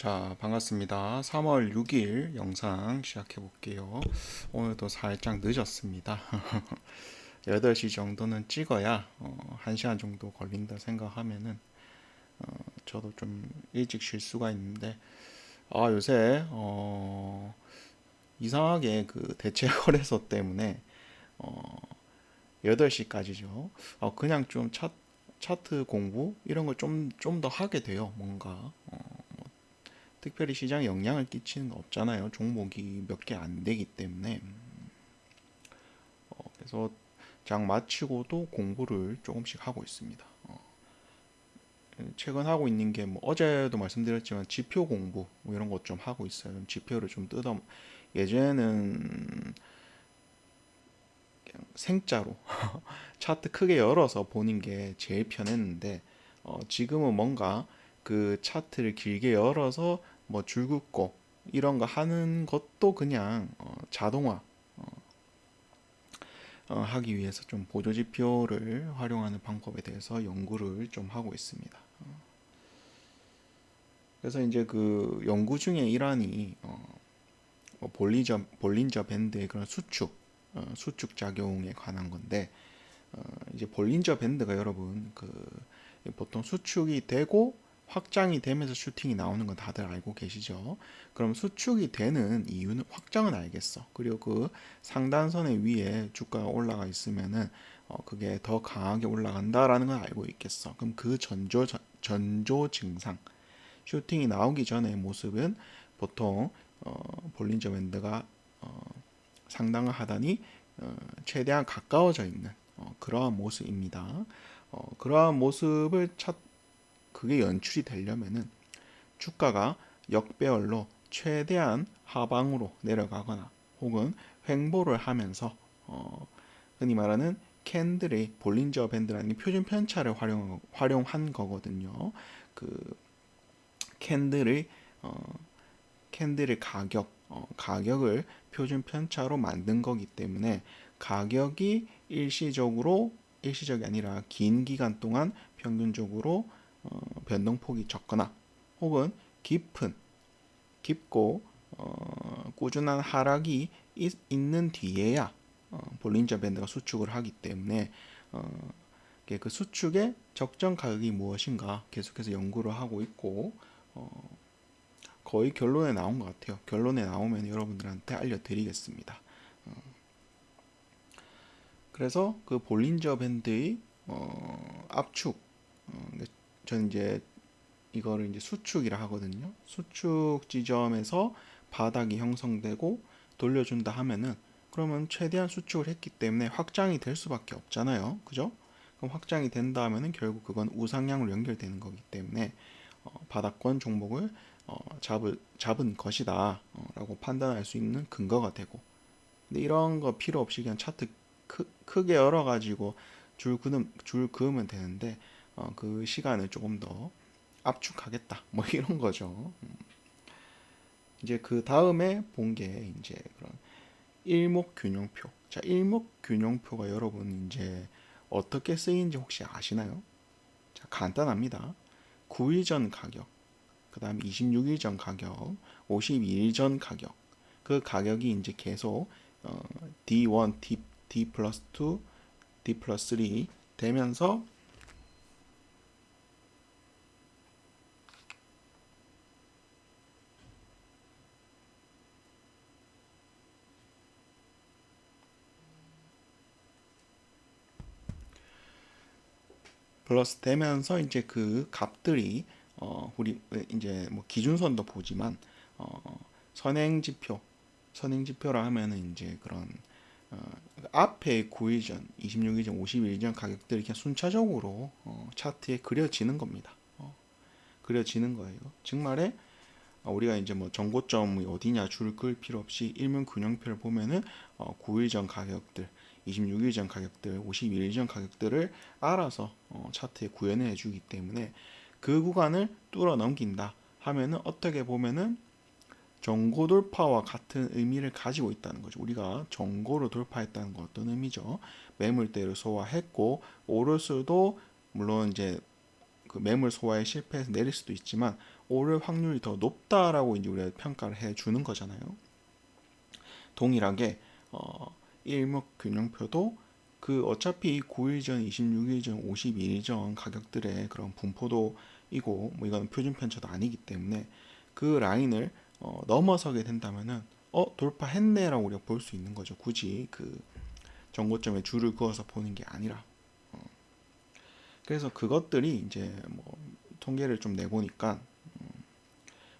자, 반갑습니다. 3월 6일 영상 시작해 볼게요. 오늘도 살짝 늦었습니다. 8시 정도는 찍어야 1시간 정도 걸린다 생각하면은 저도 좀 일찍 쉴 수가 있는데 요새 이상하게 그 대체 거래소 때문에 8시까지죠. 그냥 좀 차트 공부 이런 걸 좀 더 하게 돼요. 뭔가 특별히 시장에 영향을 끼치는 거 없잖아요. 종목이 몇 개 안 되기 때문에. 그래서 장 마치고도 공부를 조금씩 하고 있습니다. 최근 하고 있는 게 뭐 어제도 말씀드렸지만 지표 공부 뭐 이런 것 좀 하고 있어요. 지표를 좀 뜯어 예전에는 그냥 생자로 차트 크게 열어서 보는 게 제일 편했는데 지금은 뭔가 그 차트를 길게 열어서 뭐 줄 긋고 이런 거 하는 것도 그냥 자동화 하기 위해서 좀 보조지표를 활용하는 방법에 대해서 연구를 좀 하고 있습니다. 그래서 이제 그 연구 중에 일환이 뭐 볼린저 밴드의 그런 수축 작용에 관한 건데 이제 볼린저 밴드가 여러분 그 보통 수축이 되고 확장이 되면서 슈팅이 나오는 건 다들 알고 계시죠? 그럼 수축이 되는 이유는 확장은 알겠어. 그리고 그 상단선의 위에 주가가 올라가 있으면은 그게 더 강하게 올라간다라는 건 알고 있겠어. 그럼 그 전조 증상, 슈팅이 나오기 전의 모습은 보통 볼린저 밴드가 상단과 하단이 최대한 가까워져 있는 그러한 모습입니다. 그러한 모습을 그게 연출이 되려면은 주가가 역배열로 최대한 하방으로 내려가거나 혹은 횡보를 하면서 흔히 말하는 캔들의 볼린저 밴드라는 표준 편차를 활용한 거거든요. 그 캔들의 가격을 표준 편차로 만든 거기 때문에 가격이 일시적이 아니라 긴 기간 동안 평균적으로 변동폭이 적거나 혹은 깊고 꾸준한 하락이 있는 뒤에야 볼린저 밴드가 수축을 하기 때문에 그 수축의 적정 가격이 무엇인가 계속해서 연구를 하고 있고 거의 결론에 나온 것 같아요. 결론에 나오면 여러분들한테 알려드리겠습니다. 그래서 그 볼린저 밴드의 압축, 저는 이제 이거를 이제 수축이라 하거든요. 수축 지점에서 바닥이 형성되고 돌려준다 하면은 그러면 최대한 수축을 했기 때문에 확장이 될 수밖에 없잖아요. 그죠? 그럼 확장이 된다 하면은 결국 그건 우상향으로 연결되는 거기 때문에 바닥권 종목을 잡은 것이다 라고 판단할 수 있는 근거가 되고 근데 이런 거 필요 없이 그냥 차트 크게 열어가지고 줄 그으면 되는데 그 시간을 조금 더 압축하겠다 뭐 이런 거죠. 이제 그 다음에 본 게 이제 그런 일목균형표. 자, 일목균형표가 여러분 이제 어떻게 쓰이는지 혹시 아시나요? 자, 간단합니다. 9일 전 가격, 그 다음에 26일 전 가격, 52일 전 가격. 그 가격이 이제 계속 D1, D 플러스 2, D 플러스 3 되면서 플러스 되면서 이제 그 값들이 우리 이제 뭐 기준선도 보지만 선행지표 선행지표라 하면은 이제 그런 어, 앞에 9일 전, 26일 전, 51일 전 가격들이 그냥 순차적으로 차트에 그려지는 겁니다. 그려지는 거예요. 즉 말에 우리가 이제 뭐 정고점이 어디냐 줄 그을 필요 없이 일면균형표를 보면은 9일 전 가격들, 26일 전 가격들, 51일 전 가격들을 알아서 차트에 구현해 주기 때문에 그 구간을 뚫어 넘긴다 하면은 어떻게 보면은 정고 돌파와 같은 의미를 가지고 있다는 거죠. 우리가 정고로 돌파했다는 건 어떤 의미죠? 매물대를 소화했고 오를 수도 물론 이제 그 매물 소화에 실패해서 내릴 수도 있지만 오를 확률이 더 높다라고 이제 우리가 평가를 해 주는 거잖아요. 동일하게 일목균형표도 그 어차피 9일 전, 26일 전, 52일 전 가격들의 그런 분포도이고 뭐 이거는 표준 편차도 아니기 때문에 그 라인을 넘어서게 된다면은 돌파했네라고 우리가 볼 수 있는 거죠. 굳이 그 정고점에 줄을 그어서 보는 게 아니라. 그래서 그것들이 이제 뭐 통계를 좀 내보니까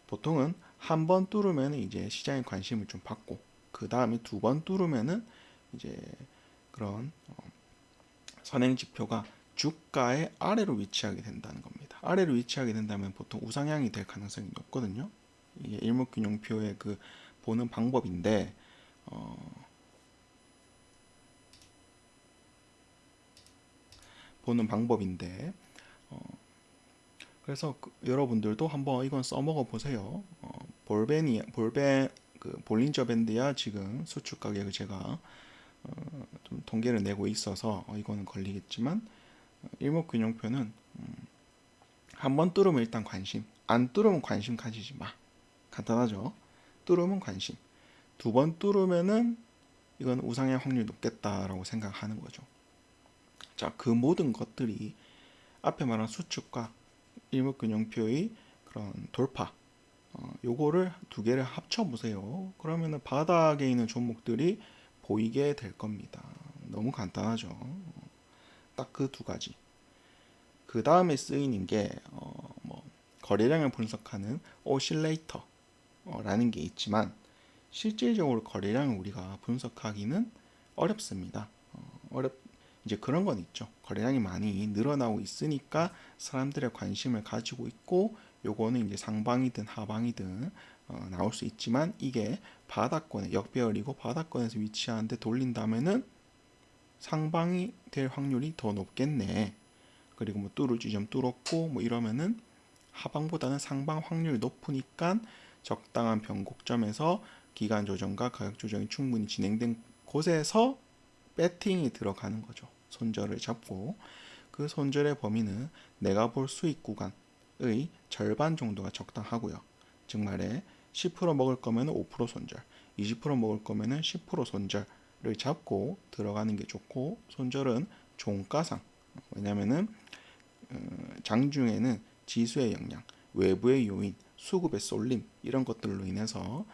보통은 한 번 뚫으면 이제 시장의 관심을 좀 받고 그 다음에 두 번 뚫으면은 이제 그런 선행 지표가 주가의 아래로 위치하게 된다는 겁니다. 아래로 위치하게 된다면 보통 우상향이 될 가능성이 높거든요. 이게 일목균형표의 그 보는 방법인데 보는 방법인데 그래서 여러분들도 한번 이건 써먹어 보세요. 그 볼린저 밴드야 지금 수축 가격을 제가 좀 통계를 내고 있어서 이거는 걸리겠지만 일목균형표는 한 번 뚫으면 일단 관심, 안 뚫으면 관심 가지지 마. 간단하죠? 뚫으면 관심. 두 번 뚫으면은 이건 우상향 확률이 높겠다라고 생각하는 거죠. 자, 그 모든 것들이 앞에 말한 수축과 일목균형표의 그런 돌파, 요거를 두 개를 합쳐 보세요. 그러면은 바닥에 있는 종목들이 보이게 될 겁니다. 너무 간단하죠. 딱 그 두 가지. 그 다음에 쓰이는 게 뭐 거래량을 분석하는 오실레이터라는 게 있지만 실질적으로 거래량을 우리가 분석하기는 어렵습니다. 이제 그런 건 있죠. 거래량이 많이 늘어나고 있으니까 사람들의 관심을 가지고 있고 요거는 이제 상방이든 하방이든 나올 수 있지만 이게 바닥권에 역배열이고 바닥권에서 위치하는데 돌린다면은 상방이 될 확률이 더 높겠네. 그리고 뭐 뚫을 지점 뚫었고 뭐 이러면은 하방보다는 상방 확률이 높으니까 적당한 변곡점에서 기간 조정과 가격 조정이 충분히 진행된 곳에서 배팅이 들어가는 거죠. 손절을 잡고 그 손절의 범위는 내가 볼 수익 구간의 절반 정도가 적당하고요. 즉 말해 10% 먹을 거면 5% 손절, 20% 먹을 거면 10% 손절을 잡고 들어가는 게 좋고 손절은 종가상 왜냐면은 장중에는 지수의 영향, 외부의 요인, 수급의 쏠림 이런 것들로 인해서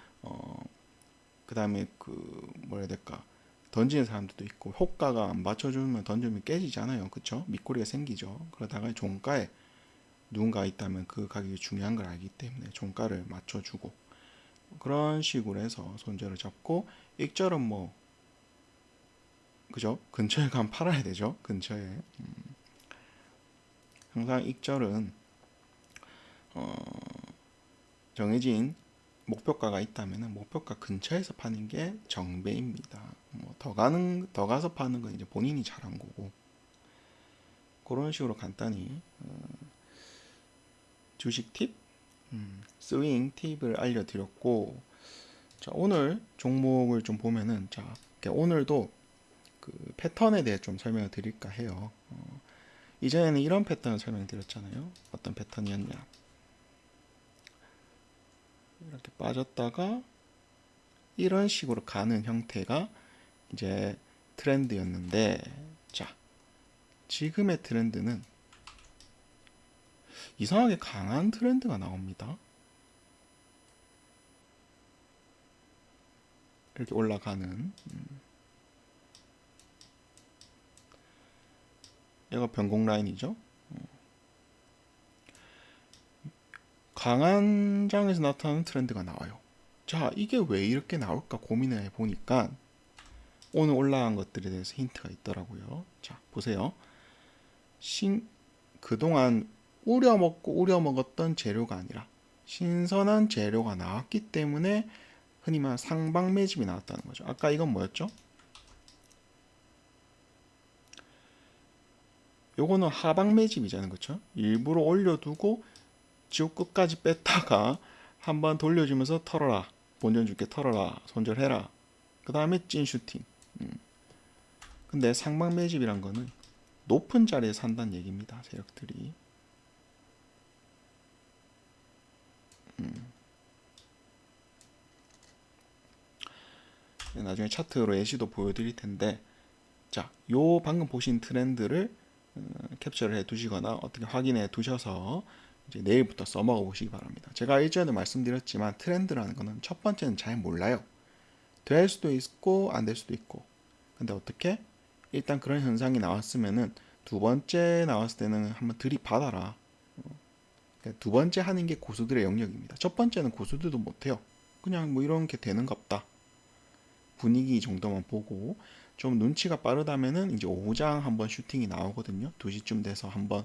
그 다음에 그 뭐라 해야 될까 던지는 사람들도 있고 효과가 안 맞춰주면 던지면 깨지잖아요. 그쵸? 밑꼬리가 생기죠. 그러다가 종가에 누군가 있다면 그 가격이 중요한 걸 알기 때문에 종가를 맞춰주고 그런 식으로 해서 손절을 잡고 익절은 뭐 그죠? 근처에 가면 팔아야 되죠. 근처에 항상 익절은 정해진 목표가가 있다면 목표가 근처에서 파는 게 정배입니다. 뭐 더 가서 파는 건 이제 본인이 잘한 거고 그런 식으로 간단히 주식 팁, 스윙 팁을 알려드렸고 자, 오늘 종목을 좀 보면은 자 오늘도 그 패턴에 대해 좀 설명을 드릴까 해요. 이전에는 이런 패턴을 설명드렸잖아요. 어떤 패턴이었냐? 이렇게 빠졌다가 이런 식으로 가는 형태가 이제 트렌드였는데 자 지금의 트렌드는 이상하게 강한 트렌드가 나옵니다. 이렇게 올라가는 얘가 변곡 라인이죠. 강한 장에서 나타나는 트렌드가 나와요. 자 이게 왜 이렇게 나올까 고민을 해보니까 오늘 올라간 것들에 대해서 힌트가 있더라고요. 자 보세요. 그동안 우려먹었던 재료가 아니라 신선한 재료가 나왔기 때문에 흔히 말하는 상방 매집이 나왔다는 거죠. 아까 이건 뭐였죠? 요거는 하방 매집이잖아요. 그렇죠? 일부러 올려두고 지옥 끝까지 뺐다가 한번 돌려주면서 털어라. 본전 줄게 털어라. 손절해라. 그 다음에 찐 슈팅. 근데 상방 매집이란 거는 높은 자리에 산다는 얘기입니다. 세력들이. 나중에 차트로 예시도 보여드릴 텐데, 자, 요 방금 보신 트렌드를 캡처를 해 두시거나 어떻게 확인해 두셔서 이제 내일부터 써먹어 보시기 바랍니다. 제가 일전에 말씀드렸지만 트렌드라는 거는 첫 번째는 잘 몰라요. 될 수도 있고 안 될 수도 있고. 근데 어떻게? 일단 그런 현상이 나왔으면은 두 번째 나왔을 때는 한번 들이받아라. 그러니까 두 번째 하는 게 고수들의 영역입니다. 첫 번째는 고수들도 못해요. 그냥 뭐 이런 게 되는갑다. 분위기 정도만 보고 좀 눈치가 빠르다면은 이제 오후장 한번 슈팅이 나오거든요. 2시쯤 돼서 한번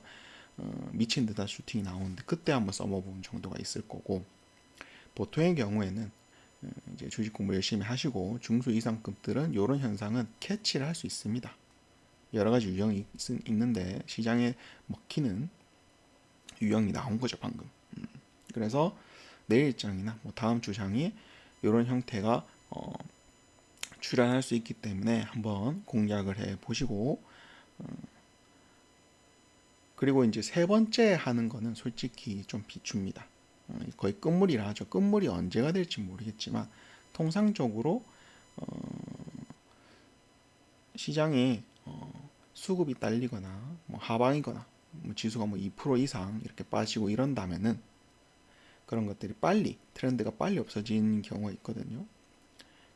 미친 듯한 슈팅이 나오는데 그때 한번 써먹어보는 정도가 있을 거고, 보통의 경우에는 이제 주식 공부 열심히 하시고 중수 이상급들은 이런 현상은 캐치를 할 수 있습니다. 여러 가지 유형이 있는데 시장에 먹히는 유형이 나온 거죠 방금. 그래서 내일장이나 뭐 다음 주장이 이런 형태가 출현할 수 있기 때문에 한번 공략을 해 보시고, 그리고 이제 세 번째 하는 거는 솔직히 좀 비춥니다. 거의 끝물이라 하죠. 끝물이 언제가 될지 모르겠지만 통상적으로 시장이 수급이 딸리거나 뭐 하방이거나 뭐 지수가 뭐 2% 이상 이렇게 빠지고 이런다면은 그런 것들이 빨리 트렌드가 빨리 없어지는 경우가 있거든요.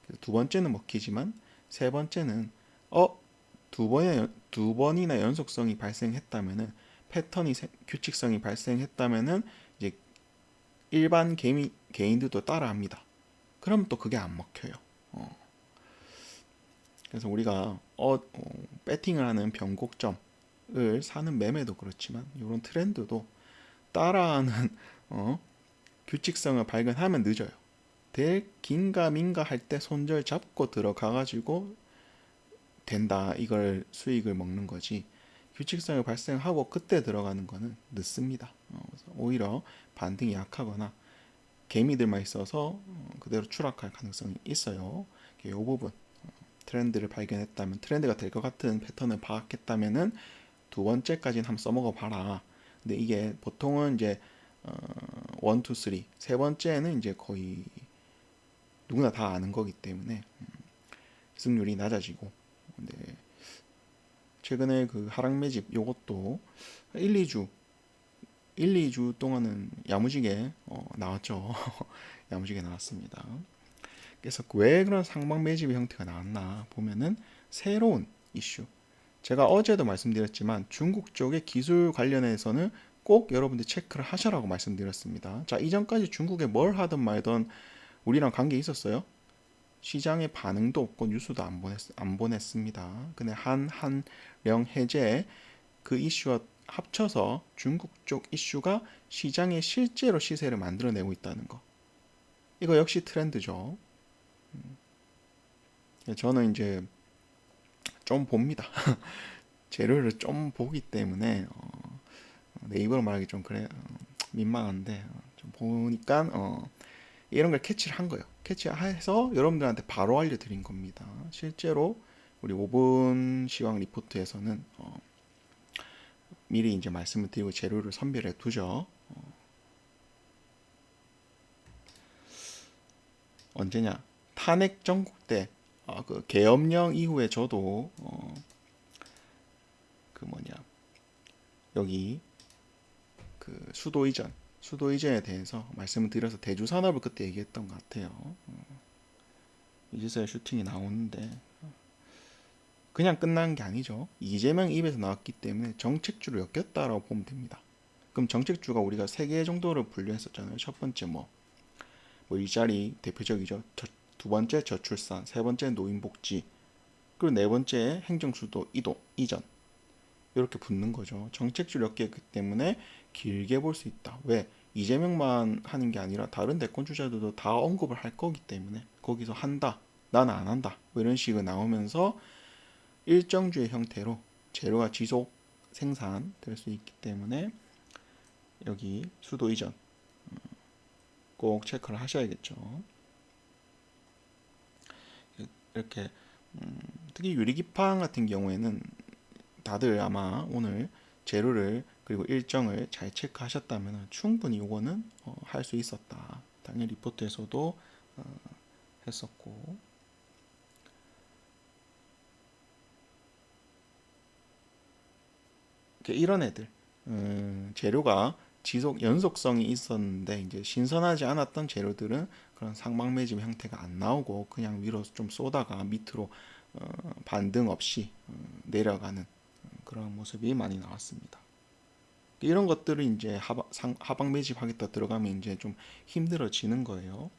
그래서 두 번째는 먹히지만 세 번째는 두 번이나 연속성이 발생했다면은 패턴이 규칙성이 발생했다면은 이제 일반 개인들도 따라합니다. 그럼 또 그게 안 먹혀요. 그래서 우리가 배팅을 하는 변곡점을 사는 매매도 그렇지만 이런 트렌드도 따라하는 규칙성을 발견하면 늦어요. 될 긴가민가 할 때 손절 잡고 들어가 가지고 된다, 이걸 수익을 먹는 거지, 규칙성을 발생하고 그때 들어가는 거는 늦습니다. 그래서 오히려 반등이 약하거나 개미들만 있어서 그대로 추락할 가능성이 있어요. 이 부분 트렌드를 발견했다면, 트렌드가 될 것 같은 패턴을 파악했다면은 두 번째까지는 한번 써먹어 봐라. 근데 이게 보통은 이제 1, 2, 3, 세 번째는 이제 거의 누구나 다 아는 거기 때문에 승률이 낮아지고, 근데 최근에 그 하락 매집 요것도 1, 2주 동안은 야무지게 나왔죠. 야무지게 나왔습니다. 그래서 왜 그런 상방 매집 형태가 나왔나 보면은 새로운 이슈. 제가 어제도 말씀드렸지만 중국 쪽의 기술 관련해서는 꼭 여러분들 체크를 하셔라고 말씀드렸습니다. 자, 이전까지 중국에 뭘 하든 말든 우리랑 관계 있었어요? 시장의 반응도 없고 뉴스도 안 보냈습니다. 근데 한령 해제 그 이슈와 합쳐서 중국 쪽 이슈가 시장에 실제로 시세를 만들어내고 있다는 거. 이거 역시 트렌드죠. 저는 이제 좀 봅니다. 재료를 좀 보기 때문에 네이버로 말하기 좀 그래 민망한데 좀 보니까 이런 걸 캐치를 한 거예요. 캐치해서 여러분들한테 바로 알려드린 겁니다. 실제로 우리 5분 시황 리포트에서는 미리 이제 말씀을 드리고 재료를 선별해 두죠. 언제냐? 탄핵 정국 때 그 계엄령 이후에 저도 그 뭐냐 여기 그 수도 이전에 대해서 말씀을 드려서 대주 산업을 그때 얘기했던 것 같아요. 이제서야 슈팅이 나오는데 그냥 끝난 게 아니죠. 이재명 입에서 나왔기 때문에 정책주로 엮였다라고 보면 됩니다. 그럼 정책주가 우리가 세 개 정도를 분류했었잖아요. 첫 번째 뭐 일자리 대표적이죠. 두 번째 저출산, 세 번째 노인복지, 그리고 네 번째 행정수도 이전, 이렇게 붙는 거죠. 정책주 몇 개였기 때문에 길게 볼 수 있다. 왜? 이재명만 하는 게 아니라 다른 대권 주자들도 다 언급을 할 거기 때문에 거기서 한다, 나는 안 한다, 뭐 이런 식으로 나오면서 일정주의 형태로 재료가 지속 생산될 수 있기 때문에 여기 수도 이전 꼭 체크를 하셔야겠죠. 이렇게 특히 유리기판 같은 경우에는 다들 아마 오늘 재료를 그리고 일정을 잘 체크하셨다면 충분히 이거는 할 수 있었다. 당일 리포트에서도 했었고, 이런 애들 재료가 지속 연속성이 있었는데 이제 신선하지 않았던 재료들은 그런 상방매집 형태가 안 나오고 그냥 위로 좀 쏘다가 밑으로 반등 없이 내려가는 그런 모습이 많이 나왔습니다. 이런 것들을 이제 하방 매집하겠다 들어가면 이제 좀 힘들어지는 거예요.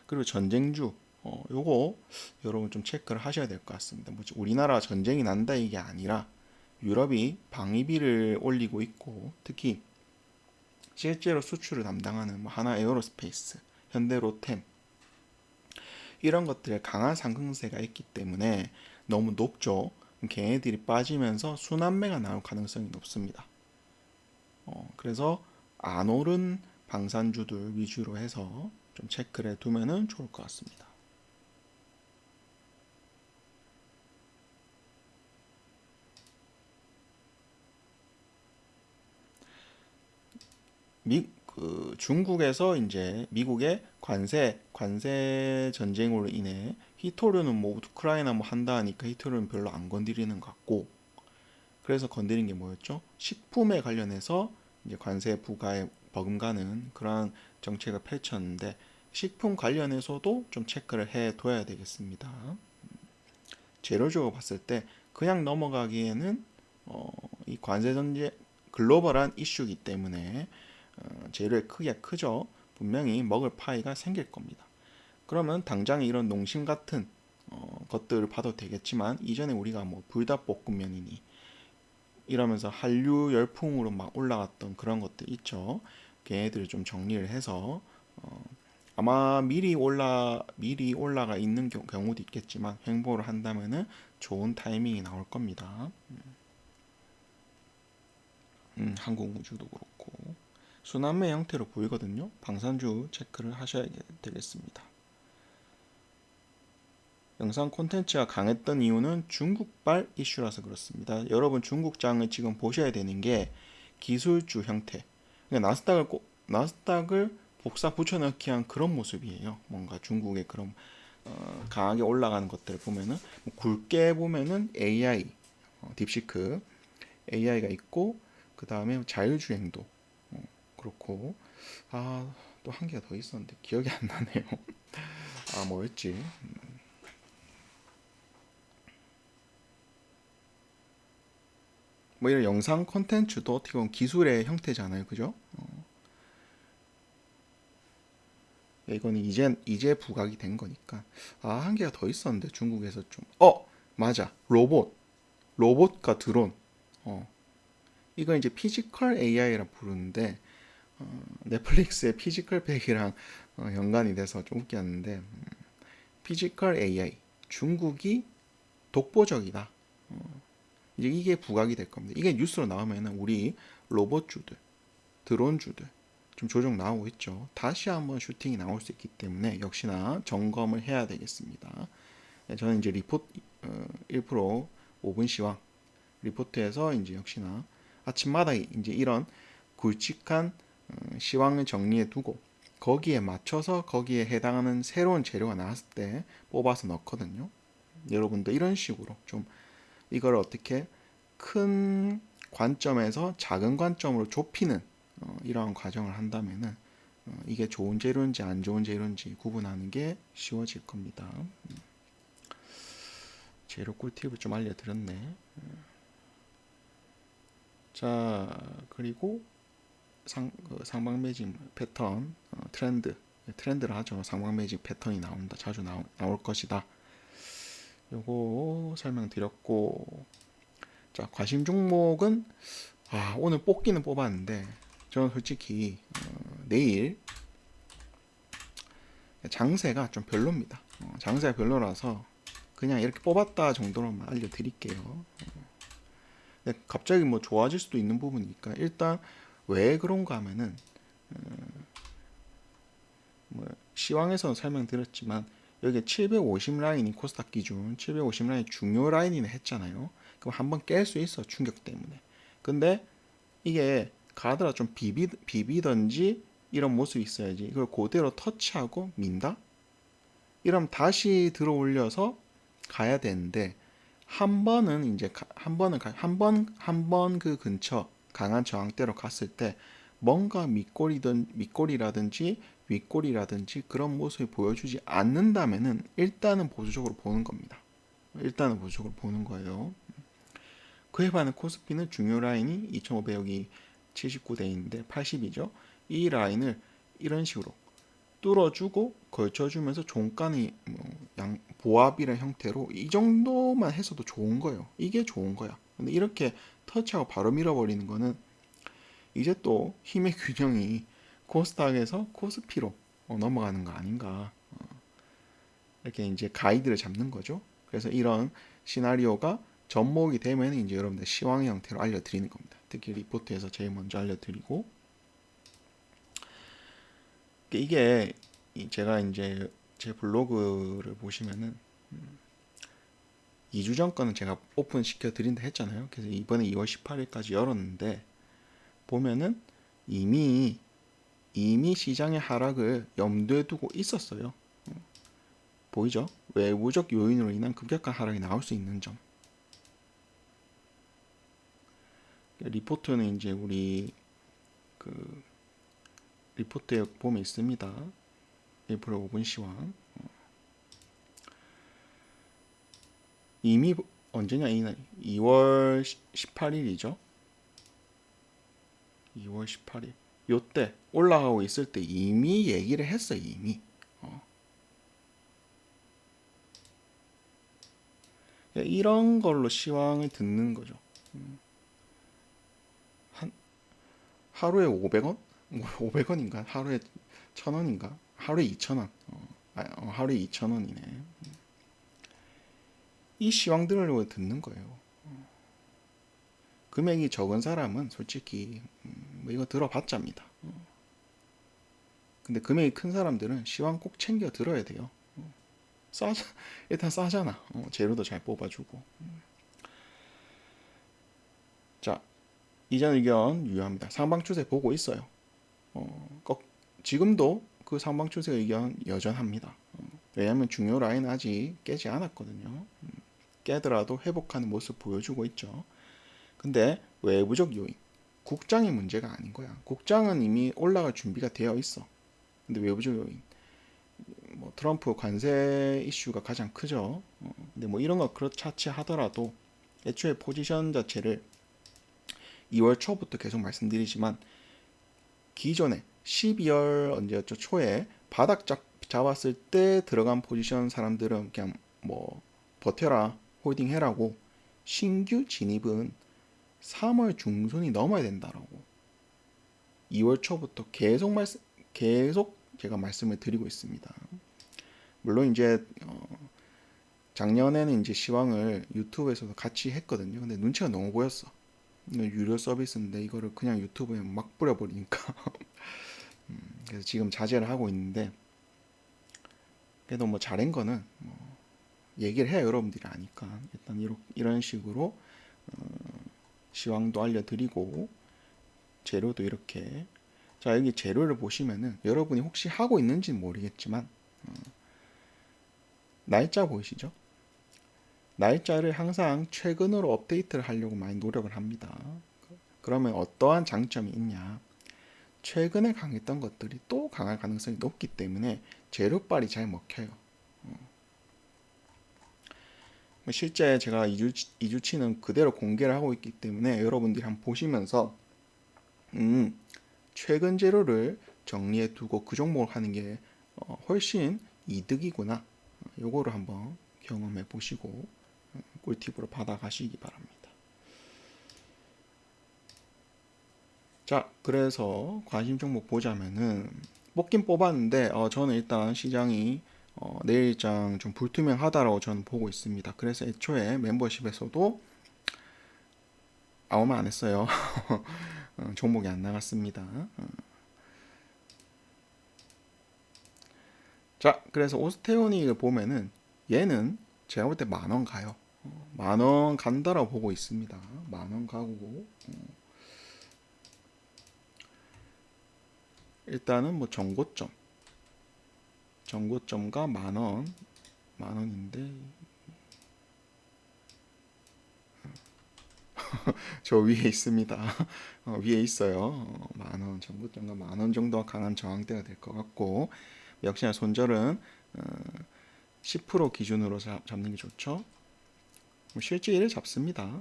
그리고 전쟁주 요거 여러분 좀 체크를 하셔야 될 것 같습니다. 뭐 우리나라 전쟁이 난다 이게 아니라 유럽이 방위비를 올리고 있고 특히 실제로 수출을 담당하는 뭐 하나 에어로스페이스, 현대로템 이런 것들에 강한 상승세가 있기 때문에 너무 높죠. 걔네들이 빠지면서 순환매가 나올 가능성이 높습니다. 그래서 안 오른 방산주들 위주로 해서 좀 체크를 해두면 좋을 것 같습니다. 중국에서 이제 미국의 관세 전쟁으로 인해 히토류는 뭐 우크라이나 뭐 한다 하니까 히토류는 별로 안 건드리는 것 같고 그래서 건드린 게 뭐였죠? 식품에 관련해서 이제 관세 부과에 버금가는 그러한 정책을 펼쳤는데 식품 관련해서도 좀 체크를 해 둬야 되겠습니다. 재료적으로 봤을 때 그냥 넘어가기에는 이 관세 전쟁 글로벌한 이슈이기 때문에 재료의 크기가 크죠. 분명히 먹을 파이가 생길 겁니다. 그러면 당장 이런 농심 같은 것들을 봐도 되겠지만 이전에 우리가 뭐 불닭볶음면이니 이러면서 한류 열풍으로 막 올라갔던 그런 것들 있죠. 걔네들을 좀 정리를 해서 아마 미리 올라가 있는 경우도 있겠지만 횡보를 한다면은 좋은 타이밍이 나올 겁니다. 한국우주도 그렇고 순환매 형태로 보이거든요. 방산주 체크를 하셔야 되겠습니다. 영상 콘텐츠가 강했던 이유는 중국발 이슈라서 그렇습니다. 여러분 중국장을 지금 보셔야 되는 게 기술주 형태. 그러니까 나스닥을 복사 붙여넣기 한 그런 모습이에요. 뭔가 중국의 그런 강하게 올라가는 것들을 보면은 뭐 굵게 보면은 AI, 딥시크 AI가 있고 그 다음에 자율주행도 그렇고 또 한 개가 더 있었는데 기억이 안 나네요. 뭐였지? 뭐 이런 영상 콘텐츠도 어떻게 보면 기술의 형태잖아요, 그죠? 이거는 이제 부각이 된 거니까 한 개가 더 있었는데 중국에서 좀 맞아 로봇과 드론 이거 이제 피지컬 AI라 부르는데 넷플릭스의 피지컬 백이랑 연관이 돼서 좀 웃겼는데 피지컬 AI 중국이 독보적이다. 이제 이게 부각이 될 겁니다. 이게 뉴스로 나오면은 우리 로봇주들, 드론주들 좀 조정 나오고 있죠. 다시 한번 슈팅이 나올 수 있기 때문에 역시나 점검을 해야 되겠습니다. 저는 이제 리포트 1% 5분 시황 리포트에서 이제 역시나 아침마다 이제 이런 굵직한 시황을 정리해 두고 거기에 맞춰서 거기에 해당하는 새로운 재료가 나왔을 때 뽑아서 넣거든요. 여러분도 이런 식으로 좀 이걸 어떻게 큰 관점에서 작은 관점으로 좁히는 이러한 과정을 한다면은 이게 좋은 재료인지 안 좋은 재료인지 구분하는 게 쉬워질 겁니다. 재료 꿀팁을 좀 알려드렸네. 자, 그리고 상방 매직 패턴 트렌드를 하죠. 상방 매직 패턴이 나온다. 자주 나올 것이다. 요거 설명드렸고, 자, 관심 종목은 오늘 뽑기는 뽑았는데 저는 솔직히 내일 장세가 좀 별로입니다. 장세가 별로라서 그냥 이렇게 뽑았다 정도로만 알려드릴게요. 근데 갑자기 뭐 좋아질 수도 있는 부분이니까 일단 왜 그런가 하면은 뭐 시황에서는 설명드렸지만 여기 750 라인이 코스닥 기준 750 라인이 중요 라인이네 했잖아요. 그럼 한번 깰 수 있어 충격 때문에. 근데 이게 가더라 좀 비비던지 이런 모습이 있어야지. 이걸 그대로 터치하고 민다? 이러면 다시 들어 올려서 가야 되는데 한 번은 이제 한 번 그 근처 강한 저항대로 갔을 때 뭔가 밑골이라든지 윗골이라든지 그런 모습을 보여주지 않는다면은 일단은 보수적으로 보는 겁니다. 일단은 보수적으로 보는 거예요. 그에 반해 코스피는 중요 라인이 2500여기 79대인데 80이죠. 이 라인을 이런 식으로 뚫어주고 걸쳐주면서 종가는 보합이라는 형태로 이 정도만 해서도 좋은 거예요. 이게 좋은 거야. 근데 이렇게 터치하고 바로 밀어버리는 거는 이제 또 힘의 균형이 코스닥에서 코스피로 넘어가는 거 아닌가. 이렇게 이제 가이드를 잡는 거죠. 그래서 이런 시나리오가 접목이 되면 이제 여러분들 시황 형태로 알려드리는 겁니다. 특히 리포트에서 제일 먼저 알려드리고 이게 제가 이제 제 블로그를 보시면은 2주 전 거는 제가 오픈 시켜 드린다 했잖아요. 그래서 이번에 2월 18일까지 열었는데 보면은 이미 시장의 하락을 염두에 두고 있었어요. 보이죠? 외부적 요인으로 인한 급격한 하락이 나올 수 있는 점. 리포트는 이제 우리 그 리포트에 보면 있습니다. 에이프릴 5분 시황. 이미 언제냐 이날 2월 18일이죠. 2월 18일. 요때 올라가고 있을 때 이미 얘기를 했어요. 이미. 이런 걸로 시황을 듣는 거죠. 한 하루에 500원? 500원인가? 하루에 1000원인가? 하루에 2000원. 하루에 2000원이네. 이 시황들을 듣는 거예요. 금액이 적은 사람은 솔직히 뭐 이거 들어봤자입니다. 근데 금액이 큰 사람들은 시황 꼭 챙겨 들어야 돼요. 일단 싸잖아. 재료도 잘 뽑아주고. 자, 이전 의견 유효합니다. 상방 추세 보고 있어요. 지금도 그 상방 추세 의견 여전합니다. 왜냐하면 중요 라인 아직 깨지 않았거든요. 깨더라도 회복하는 모습 보여주고 있죠. 근데 외부적 요인, 국장이 문제가 아닌 거야. 국장은 이미 올라갈 준비가 되어 있어. 근데 외부적 요인, 뭐 트럼프 관세 이슈가 가장 크죠. 근데 뭐 이런 거 그렇차치 하더라도 애초에 포지션 자체를 2월 초부터 계속 말씀드리지만 기존에 12월 언제였죠? 초에 바닥 잡았을 때 들어간 포지션 사람들은 그냥 뭐 버텨라, 홀딩 해라고 신규 진입은 3월 중순이 넘어야 된다라고 2월 초부터 계속 제가 말씀을 드리고 있습니다. 물론 이제 작년에는 이제 시황을 유튜브에서도 같이 했거든요. 근데 눈치가 너무 보였어. 유료 서비스인데 이거를 그냥 유튜브에 막 뿌려버리니까 그래서 지금 자제를 하고 있는데 그래도 뭐 잘한 거는 뭐 얘기를 해야 여러분들이 아니까 일단 이런 식으로 시황도 알려드리고 재료도 이렇게 자 여기 재료를 보시면은 여러분이 혹시 하고 있는지는 모르겠지만 날짜 보이시죠? 날짜를 항상 최근으로 업데이트를 하려고 많이 노력을 합니다. 그러면 어떠한 장점이 있냐? 최근에 강했던 것들이 또 강할 가능성이 높기 때문에 재료빨이 잘 먹혀요. 실제 제가 2주치는 그대로 공개를 하고 있기 때문에 여러분들이 한번 보시면서 최근 재료를 정리해 두고 그 종목을 하는 게 훨씬 이득이구나. 요거를 한번 경험해 보시고 꿀팁으로 받아가시기 바랍니다. 자, 그래서 관심 종목 보자면은 뽑긴 뽑았는데 저는 일단 시장이 내일장 좀 불투명하다라고 저는 보고 있습니다. 그래서 애초에 멤버십에서도 아무 말 안 했어요. 종목이 안 나갔습니다. 자, 그래서 오스테오닉을 보면은 얘는 제가 볼 때 10,000원 가요. 10,000원 간다라고 보고 있습니다. 10,000원 가고 일단은 뭐 정고점가 10,000원, 10,000원인데 저 위에 있습니다. 위에 있어요. 10,000원, 전고점과 10,000원 정도가 강한 저항대가 될 것 같고, 역시나 손절은 10% 기준으로 잡는 게 좋죠. 뭐 실제 일을 잡습니다.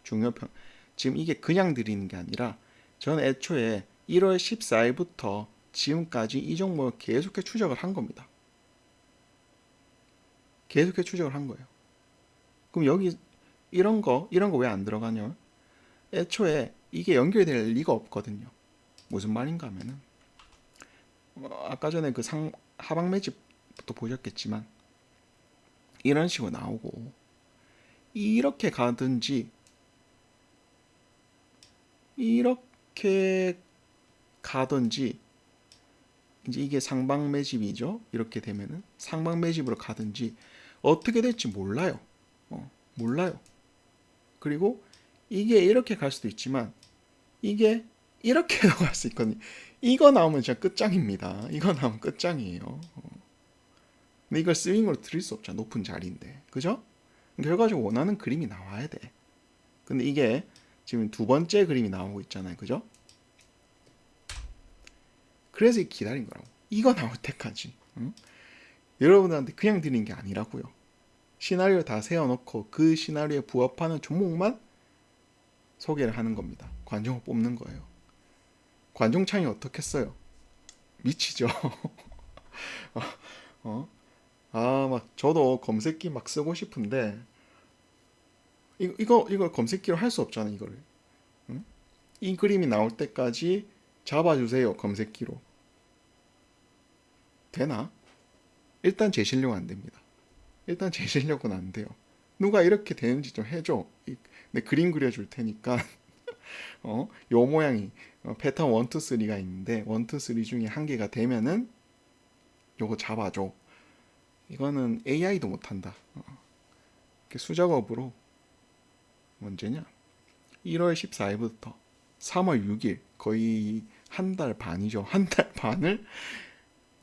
중요평. 지금 이게 그냥 드리는 게 아니라 저는 애초에 1월 14일부터 지금까지 이 종목을 계속해 추적을 한 겁니다. 계속해 추적을 한 거예요. 그럼 여기 이런 거 왜 안 들어가냐? 애초에 이게 연결될 리가 없거든요. 무슨 말인가 하면은 아까 전에 그 하방 매집부터 보셨겠지만 이런 식으로 나오고 이렇게 가든지 이렇게 가든지 이제 이게 상방 매집이죠. 이렇게 되면은 상방 매집으로 가든지 어떻게 될지 몰라요. 몰라요. 그리고 이게 이렇게 갈 수도 있지만 이게 이렇게도 갈 수 있거든요. 이거 나오면 진짜 끝장입니다. 이거 나오면 끝장이에요. 근데 이걸 스윙으로 드릴 수 없잖아. 높은 자리인데. 그죠? 결과적으로 원하는 그림이 나와야 돼. 근데 이게 지금 두 번째 그림이 나오고 있잖아요. 그죠? 그래서 기다린 거라고. 이거 나올 때까지. 응? 여러분들한테 그냥 드린 게 아니라고요. 시나리오 다 세워놓고 그 시나리오에 부합하는 종목만 소개를 하는 겁니다. 관종을 뽑는 거예요. 관종창이 어떻겠어요? 미치죠. 어? 막 저도 검색기 막 쓰고 싶은데 이걸 검색기로 할 수 없잖아 이거를. 응? 이 그림이 나올 때까지 잡아주세요 검색기로. 되나? 일단 제 실력은 안 됩니다. 일단 제 실력은 안 돼요. 누가 이렇게 되는지 좀 해줘. 내 그림 그려줄 테니까 요 모양이 패턴 1, 2, 3가 있는데 1, 2, 3 중에 한 개가 되면은 요거 잡아줘. 이거는 AI도 못한다. 수작업으로 언제냐? 1월 14일부터 3월 6일 거의 한 달 반이죠. 한 달 반을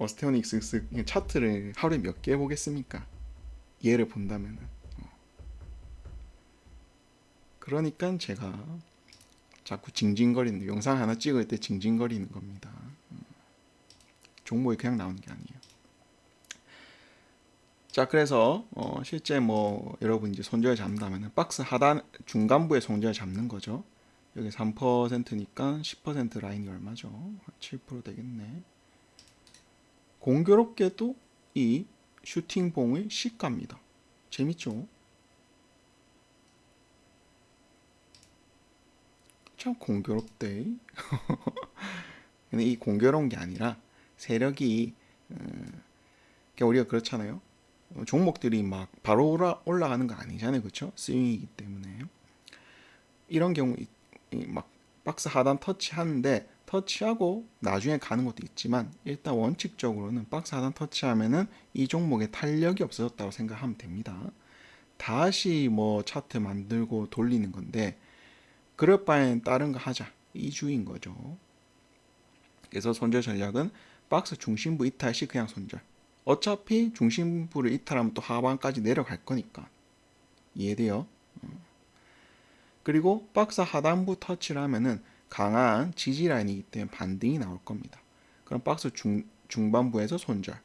스테오닉스 차트를 하루에 몇 개 해보겠습니까? 얘를 본다면은. 그러니까 제가 자꾸 징징거리는 영상 하나 찍을 때 징징거리는 겁니다. 종목이 그냥 나오는 게 아니에요. 자, 그래서 실제 뭐 여러분 이제 손절 잡는다면 박스 하단 중간부에 손절 잡는 거죠. 여기 3%니까 10% 라인이 얼마죠? 7% 되겠네. 공교롭게도 이 슈팅봉의 시가입니다. 재밌죠? 참 공교롭대. 근데 이 공교로운 게 아니라 세력이 그러니까 우리가 그렇잖아요. 종목들이 막 바로 올라가는 거 아니잖아요. 그렇죠? 스윙이기 때문에. 이런 경우 막 박스 하단 터치하는데 터치하고 나중에 가는 것도 있지만 일단 원칙적으로는 박스 하단 터치하면은 이 종목에 탄력이 없어졌다고 생각하면 됩니다. 다시 뭐 차트 만들고 돌리는 건데 그럴 바엔 다른 거 하자 이 주인 거죠. 그래서 손절 전략은 박스 중심부 이탈 시 그냥 손절. 어차피 중심부를 이탈하면 또 하반까지 내려갈 거니까 이해돼요? 그리고 박스 하단부 터치를 하면은 강한 지지 라인이기 때문에 반등이 나올 겁니다. 그럼 박스 중반부에서 손절.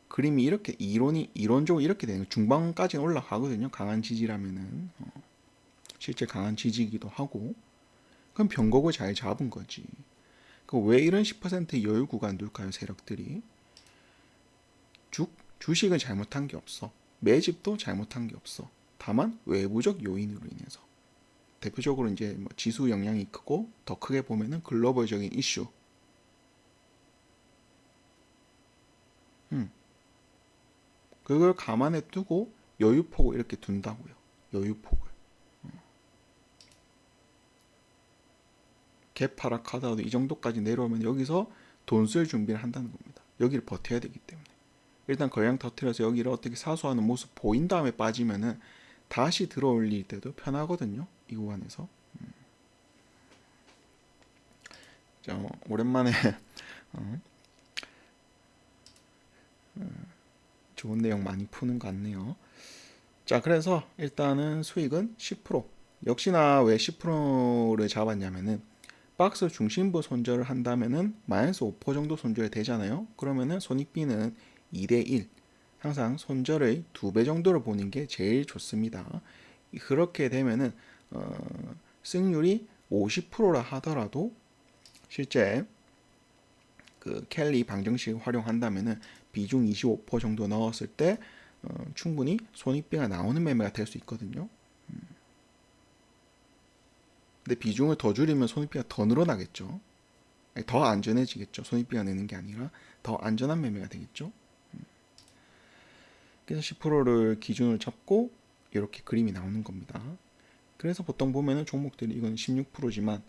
그림이 이렇게 이론적으로 이렇게 되는 중반까지는 올라가거든요. 강한 지지라면은 실제 강한 지지이기도 하고 그럼 변곡을 잘 잡은 거지. 왜 이런 10% 여유 구간 둘까요? 세력들이 주식은 잘못한 게 없어. 매집도 잘못한 게 없어. 다만 외부적 요인으로 인해서 대표적으로 이제 뭐 지수 영향이 크고 더 크게 보면은 글로벌적인 이슈. 그걸 감안해 두고 여유폭을 이렇게 둔다고요. 여유폭을. 갭 하락하다가도 이 정도까지 내려오면 여기서 돈 쓸 준비를 한다는 겁니다. 여기를 버텨야 되기 때문에. 일단 거량 터트려서 여기를 어떻게 사수하는 모습 보인 다음에 빠지면은 다시 들어올릴 때도 편하거든요. 이 구간에서. 자, 오랜만에 좋은 내용 많이 푸는 것 같네요. 자, 그래서 일단은 수익은 10%. 역시나 왜 10%를 잡았냐면은 박스 중심부 손절을 한다면은 마이너스 5% 정도 손절이 되잖아요. 그러면은 손익비는 2대 1. 항상 손절의 2배 정도를 보는 게 제일 좋습니다. 그렇게 되면은 승률이 50%라 하더라도 실제 그 켈리 방정식을 활용한다면은 비중 25% 정도 넣었을 때 충분히 손익비가 나오는 매매가 될 수 있거든요. 근데 비중을 더 줄이면 손익비가 더 늘어나겠죠. 더 안전해지겠죠. 손익비가 느는 게 아니라 더 안전한 매매가 되겠죠. 그래서 10%를 기준을 잡고 이렇게 그림이 나오는 겁니다. 그래서 보통 보면은 종목들이 이건 16%지만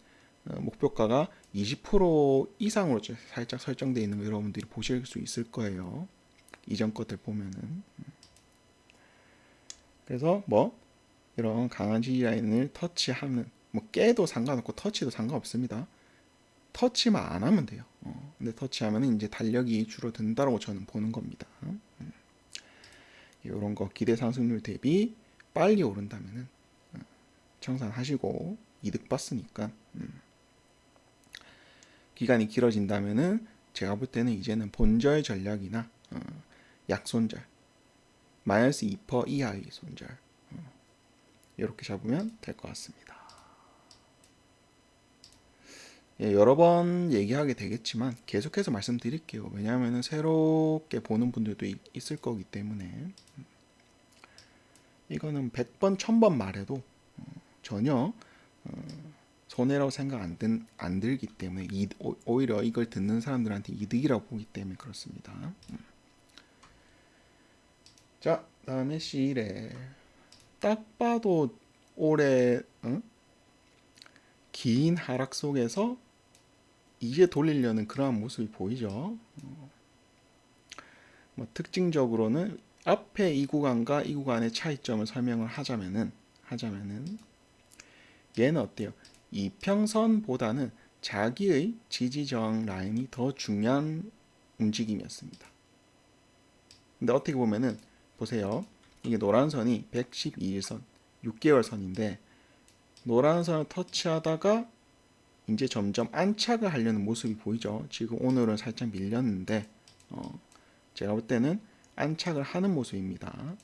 목표가가 20% 이상으로 살짝 설정되어 있는 거 여러분들이 보실 수 있을 거예요. 이전 것들 보면은. 그래서 뭐 이런 강한 지지 라인을 터치하는 뭐 깨도 상관없고 터치도 상관없습니다. 터치만 안 하면 돼요. 근데 터치하면 이제 달력이 줄어든다고 저는 보는 겁니다. 이런 거 기대 상승률 대비 빨리 오른다면은 청산하시고 이득 봤으니까 기간이 길어진다면은 제가 볼 때는 이제는 본절 전략이나 약손절 마이너스 2% 이하의 손절 이렇게 잡으면 될 것 같습니다. 예, 여러 번 얘기하게 되겠지만 계속해서 말씀드릴게요. 왜냐하면 새롭게 보는 분들도 있을 거기 때문에 이거는 100번, 1000번 말해도 전혀 손해라고 생각 안 들기 때문에 오히려 이걸 듣는 사람들한테 이득이라고 보기 때문에 그렇습니다. 자, 다음에 C일에 딱 봐도 올해 긴 하락 속에서 이제 돌리려는 그러한 모습이 보이죠. 뭐 특징적으로는 앞에 이 구간과 이 구간의 차이점을 설명을 하자면은 얘는 어때요? 이평선보다는 자기의 지지 저항 라인이 더 중요한 움직임이었습니다. 근데 어떻게 보면은 보세요. 이게 노란 선이 112일선, 6개월 선인데 노란 선을 터치하다가 이제 점점 안착을 하려는 모습이 보이죠. 지금 오늘은 살짝 밀렸는데 제가 볼 때는 안착을 하는 모습입니다.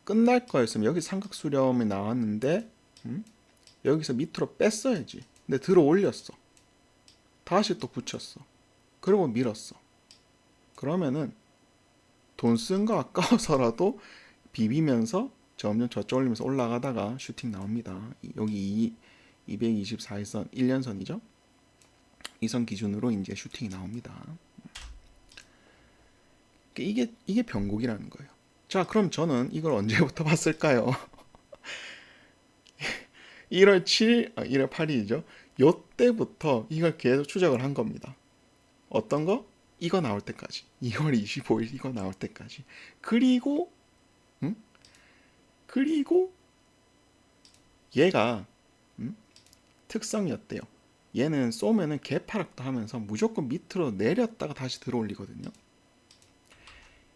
끝날 거였으면 여기 삼각수렴이 나왔는데 여기서 밑으로 뺐어야지. 근데 들어 올렸어. 다시 또 붙였어. 그리고 밀었어. 그러면은 돈 쓴 거 아까워서라도 비비면서 점점 저쪽 올리면서 올라가다가 슈팅 나옵니다. 여기 224일선 1년선이죠. 이 선 기준으로 이제 슈팅이 나옵니다. 이게 변곡이라는 거예요. 자, 그럼 저는 이걸 언제부터 봤을까요? 1월 7일, 1월 8일이죠. 요때부터 이걸 계속 추적을 한 겁니다. 어떤 거? 이거 나올 때까지. 2월 25일 이거 나올 때까지. 그리고 그리고 얘가 특성이었대요. 얘는 쏘면은 개파락도 하면서 무조건 밑으로 내렸다가 다시 들어올리거든요.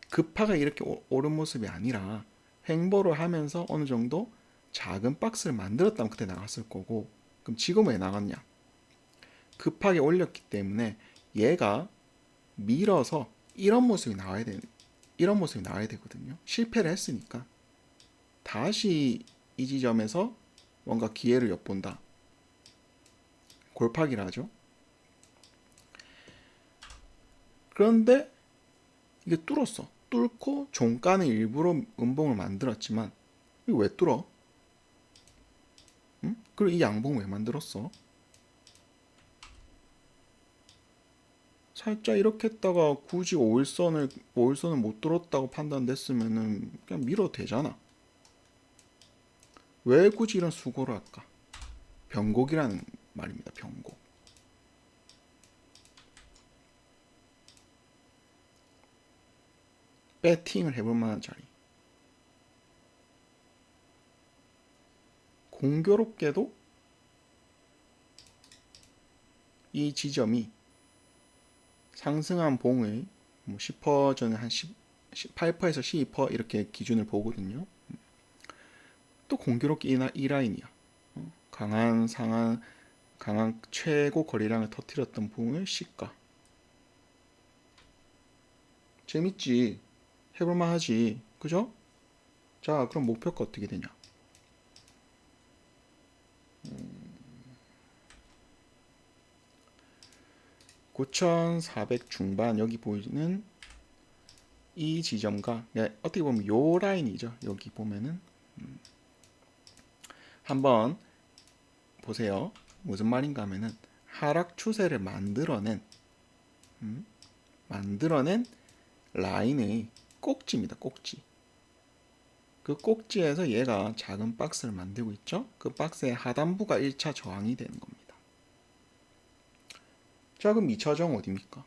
급하게 이렇게 오른 모습이 아니라 횡보를 하면서 어느 정도 작은 박스를 만들었다면 그때 나갔을 거고, 그럼 지금 왜 나갔냐? 급하게 올렸기 때문에 얘가 밀어서 이런 모습이 나와야 되거든요. 실패를 했으니까 다시 이 지점에서 뭔가 기회를 엿본다. 골파기라 하죠. 그런데 이게 뚫었어. 뚫고 종가는 일부러 음봉을 만들었지만 이거 왜 뚫어? 응? 그리고 이 양봉 왜 만들었어? 살짝 이렇게 했다가 굳이 5일선을 못 뚫었다고 판단됐으면은 그냥 밀어도 되잖아. 왜 굳이 이런 수고를 할까? 변곡이라는 말입니다. 변곡. 배팅을 해볼 만한 자리. 공교롭게도 이 지점이 상승한 봉의 뭐 10% 전에 한 8%에서 12% 이렇게 기준을 보거든요. 또 공교롭게 이 라인이야. 강한 상한 강한 최고 거래량을 터뜨렸던 부분을 시가. 재밌지? 해볼만 하지. 그죠? 자, 그럼 목표가 어떻게 되냐? 9,400 중반 여기 보이는 이 지점과 어떻게 보면 요 라인이죠. 여기 보면은 한번 보세요. 무슨 말인가 하면은 하락 추세를 만들어낸 라인의 꼭지입니다. 꼭지. 그 꼭지에서 얘가 작은 박스를 만들고 있죠. 그 박스의 하단부가 1차 저항이 되는 겁니다. 자, 그럼 2차 저항 어디입니까?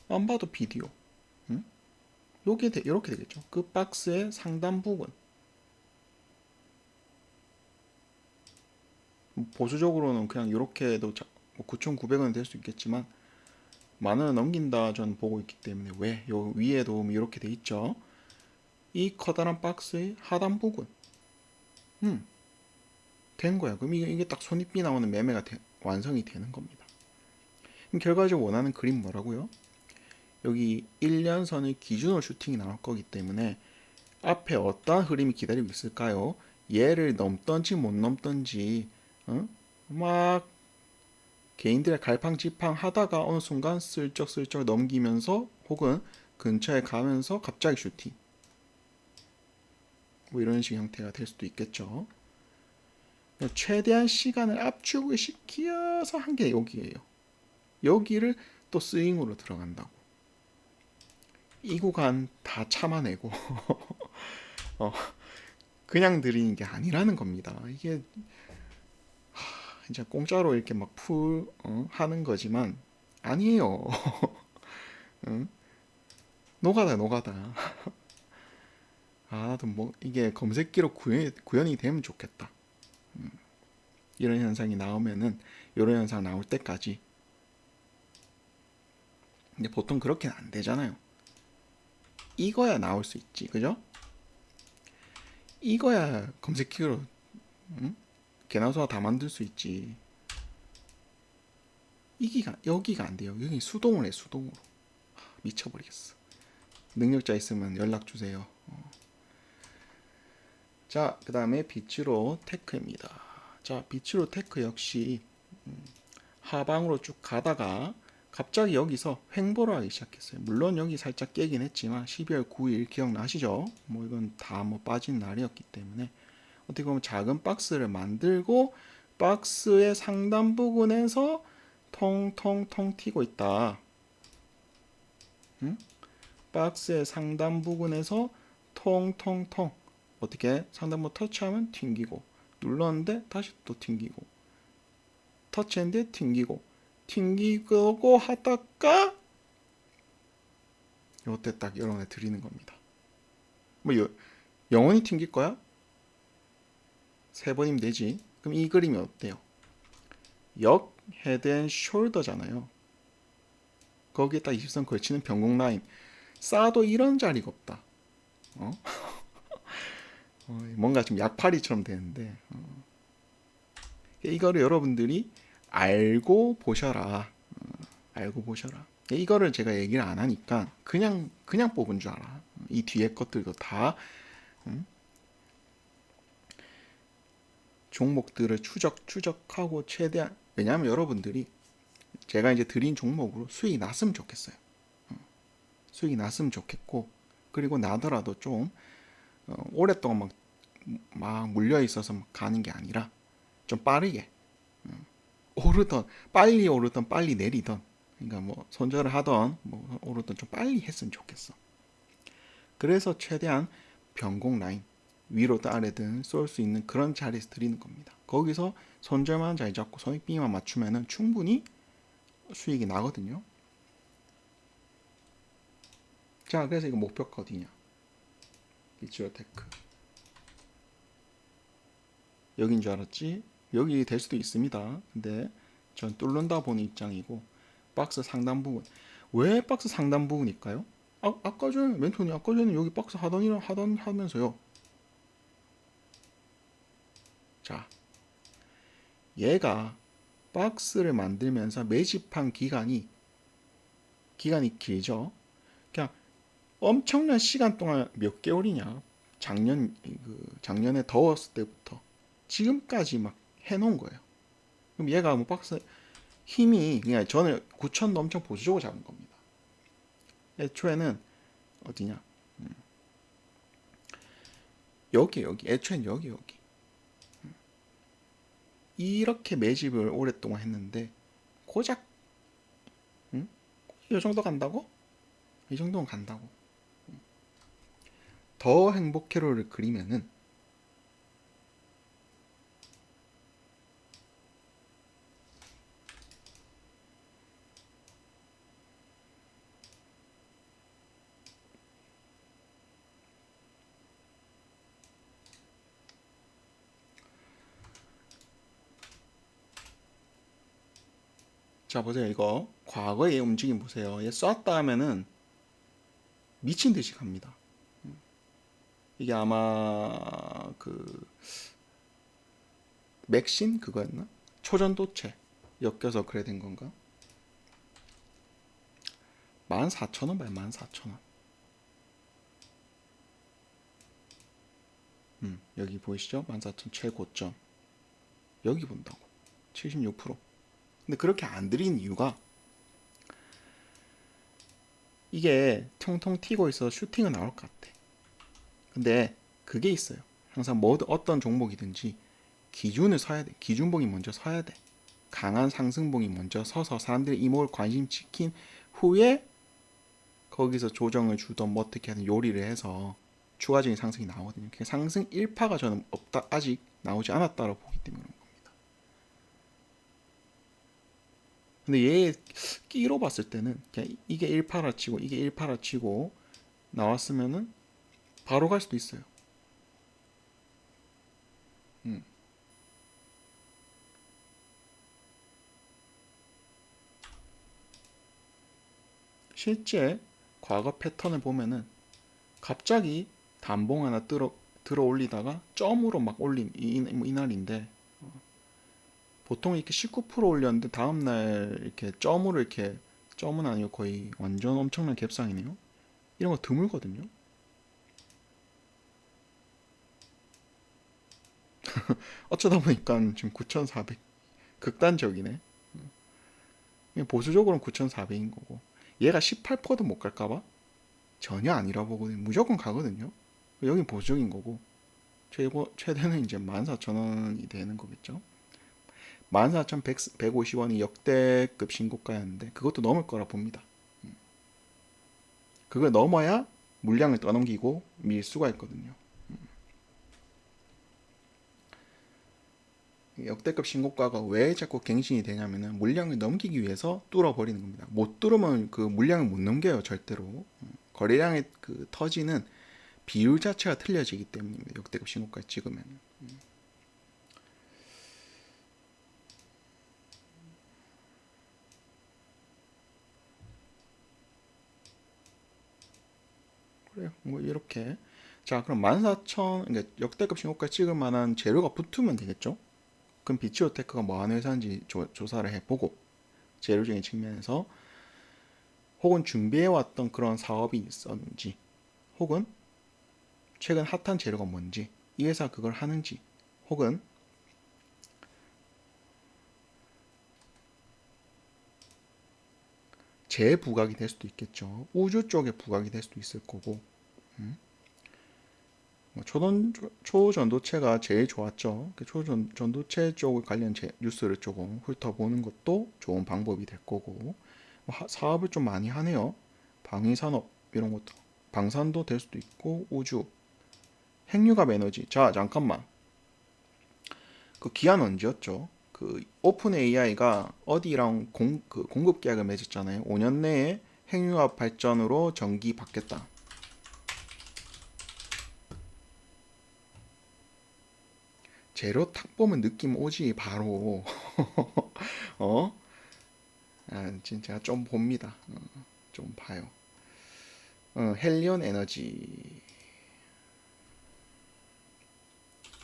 안 봐도 비디오. 이렇게 되겠죠. 그 박스의 상단 부분. 보수적으로는 그냥 이렇게도 9,900원 될 수 있겠지만 만 원을 넘긴다 저는 보고 있기 때문에 왜? 요 위에도 이렇게 돼 있죠. 이 커다란 박스의 하단 부분. 된 거야. 그럼 이게 딱 손익비 나오는 매매가 완성이 되는 겁니다. 그럼 결과적으로 원하는 그림 뭐라고요? 여기 1년선의 기준으로 슈팅이 나올 거기 때문에 앞에 어떠한 흐름이 기다리고 있을까요? 얘를 넘던지 못 넘던지 막 개인들의 갈팡질팡 하다가 어느 순간 슬쩍슬쩍 넘기면서 혹은 근처에 가면서 갑자기 슈팅 뭐 이런 식 형태가 될 수도 있겠죠. 최대한 시간을 압축을 시켜서 한 게 여기예요. 여기를 또 스윙으로 들어간다고. 이 구간 다 참아내고 그냥 드리는 게 아니라는 겁니다. 이게 이제 공짜로 이렇게 막 하는 거지만 아니에요. 응? 노가다. 아, 나도 뭐 이게 검색기로 구현이 되면 좋겠다. 이런 현상이 나오면은 이런 현상 나올 때까지. 근데 보통 그렇게는 안 되잖아요. 이거야 나올 수 있지, 그죠? 이거야 검색기로 개나 소나 다 만들 수 있지. 여기가 안 돼요. 여기 수동으로 해, 수동으로. 미쳐버리겠어. 능력자 있으면 연락 주세요. 자, 그 다음에 비츠로 테크입니다. 자, 비츠로 테크 역시 하방으로 쭉 가다가 갑자기 여기서 횡보를 하기 시작했어요. 물론 여기 살짝 깨긴 했지만 12월 9일 기억나시죠? 뭐 이건 다 뭐 빠진 날이었기 때문에 어떻게 보면 작은 박스를 만들고 박스의 상단 부분에서 통통통 튀고 있다. 박스의 상단 부분에서 통통통 어떻게 상단 부분 터치하면 튕기고 눌렀는데 다시 또 튕기고 터치했는데 튕기고 하다가 요때 딱 여러분에 드리는 겁니다. 뭐 영원히 튕길 거야? 3번이면 되지. 그럼 이 그림이 어때요? 역 헤드 앤 숄더잖아요. 거기에 딱 20선 걸치는 변곡 라인. 싸도 이런 자리가 없다. 뭔가 좀 약팔이처럼 되는데 이거를 여러분들이 알고 보셔라. 알고 보셔라. 이거를 제가 얘기를 안 하니까 그냥 뽑은 줄 알아. 이 뒤에 것들도 다 종목들을 추적하고 최대한 왜냐하면 여러분들이 제가 이제 드린 종목으로 수익이 났으면 좋겠어요. 수익이 났으면 좋겠고 그리고 나더라도 좀 오랫동안 막 물려 있어서 가는 게 아니라 좀 빠르게 빨리 오르던 빨리 내리던 그러니까 뭐 손절을 하던 뭐 오르던 좀 빨리 했으면 좋겠어. 그래서 최대한 변곡 라인 위로든 아래든 쏠 수 있는 그런 자리에서 드리는 겁니다. 거기서 손절만 잘 잡고 손익비만 맞추면은 충분히 수익이 나거든요. 자, 그래서 이거 목표가 어디냐? 비치로테크. 여긴 줄 알았지? 여기 될 수도 있습니다. 근데 전 뚫는다 보는 입장이고 박스 상단 부분. 왜 박스 상단 부분일까요? 아까 전에 멘토님 아까 전에 여기 박스 하던 하면서요. 자, 얘가 박스를 만들면서 매집한 기간이 길죠. 그냥 엄청난 시간 동안 몇 개월이냐? 작년에 더웠을 때부터 지금까지 막 해놓은 거예요. 그럼 얘가 뭐 박스 힘이 그냥 저는 9천도 엄청 보수적으로 잡은 겁니다. 애초에는 어디냐? 여기 애초엔 여기 이렇게 매집을 오랫동안 했는데 고작 응? 이 정도 간다고? 이 정도는 간다고. 더 행복회로를 그리면은 자 보세요. 이거 과거의 움직임 보세요. 얘 쐈다 하면은 미친 듯이 갑니다. 이게 아마 그 맥신 그거였나? 초전도체 엮여서 그래 된 건가? 14,000원 봐요. 14,000원. 여기 보이시죠? 14,000 최고점. 여기 본다고. 76%. 근데 그렇게 안 드린 이유가 이게 통통 튀고 있어 슈팅은 나올 것 같아. 근데 그게 있어요. 항상 어떤 종목이든지 기준을 서야 돼. 기준봉이 먼저 서야 돼. 강한 상승봉이 먼저 서서 사람들이 이목을 관심 지킨 후에 거기서 조정을 주던 뭐 어떻게 하든 요리를 해서 추가적인 상승이 나오거든요. 상승 1파가 저는 없다, 아직 나오지 않았다고 보기 때문에 그런 겁니다. 근데 얘 끼로 봤을 때는 그냥 이게 1파라 치고 이게 1파라 치고 나왔으면은 바로 갈 수도 있어요. 음. 실제 과거 패턴을 보면은 갑자기 단봉 하나 들어 올리다가 점으로 막 올린 이날인데 보통 이렇게 19% 올렸는데 다음날 이렇게 점으로 이렇게 점은 아니고 거의 완전 엄청난 갭상이네요. 이런 거 드물거든요. 어쩌다 보니까 지금 9,400 극단적이네. 보수적으로는 9,400인 거고 얘가 18%도 못 갈까봐 전혀 아니라 보거든요. 무조건 가거든요. 여긴 보수적인 거고 최대는 이제 14,000원이 되는 거겠죠. 14,150원이 역대급 신고가였는데 그것도 넘을 거라 봅니다. 그걸 넘어야 물량을 떠넘기고 밀 수가 있거든요. 역대급 신고가가 왜 자꾸 갱신이 되냐면은 물량을 넘기기 위해서 뚫어버리는 겁니다. 못 뚫으면 그 물량을 못 넘겨요, 절대로. 거래량의 그 터지는 비율 자체가 틀려지기 때문입니다. 역대급 신고가 찍으면. 그래요. 뭐 이렇게. 자, 그럼 14,000, 그러니까 역대급 신고가 찍을 만한 재료가 붙으면 되겠죠? 그럼 비치오테크가 뭐 하는 회사인지 조사를 해보고 재료적인 측면에서 혹은 준비해왔던 그런 사업이 있었는지 혹은 최근 핫한 재료가 뭔지 이 회사 그걸 하는지 혹은 재부각이 될 수도 있겠죠. 우주 쪽에 부각이 될 수도 있을 거고 뭐 초전도체가 제일 좋았죠. 초전도체 쪽 관련 뉴스를 조금 훑어보는 것도 좋은 방법이 될 거고 사업을 좀 많이 하네요. 방위산업 이런 것도 방산도 될 수도 있고 우주 핵융합 에너지. 자 잠깐만 그 기한 언제였죠? 그 오픈 AI가 어디랑 공급 계약을 맺었잖아요. 5년 내에 핵융합 발전으로 전기 받겠다. 재료 탁 보면 느낌 오지 바로. 어? 아, 진짜 좀 봅니다. 좀 봐요. 헬리온 에너지.